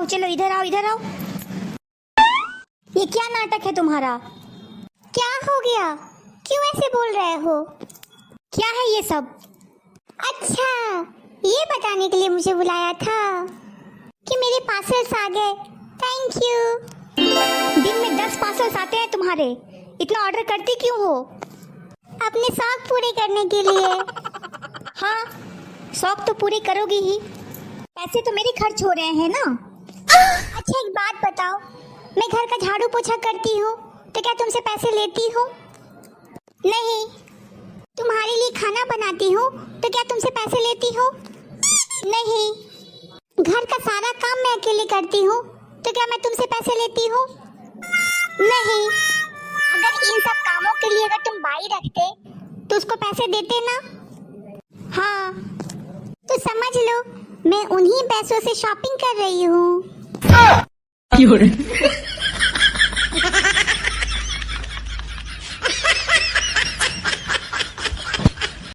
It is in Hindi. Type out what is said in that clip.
चलो इधर आओ इधर आओ। ये क्या नाटक है तुम्हारा? क्या हो गया? क्यों ऐसे बोल रहे हो? क्या है ये सब? अच्छा, ये बताने के लिए मुझे बुलाया था कि मेरे पार्सल्स आ गए। Thank you. दिन में 10 पार्सल्स आते हैं तुम्हारे, इतना ऑर्डर करती क्यों हो? अपने शौक पूरे करने के लिए। हाँ, शौक तो पूरी करोगी ही, पैसे तो मेरे खर्च हो रहे हैं ना। अच्छा एक बात बताओ, मैं घर का झाड़ू पोछा करती हूँ तो क्या तुमसे पैसे लेती हूँ? नहीं। तुम्हारे लिए खाना बनाती हूँ तो क्या तुमसे पैसे लेती हूँ? नहीं। घर का सारा काम मैं अकेले करती हूँ तो क्या मैं तुमसे पैसे लेती हूँ? नहीं। अगर इन सब कामों के लिए अगर तुम बाई रखते तो उसको पैसे देते ना? हाँ। तो समझ लो मैं उन्हीं पैसों से शॉपिंग कर रही हूँ।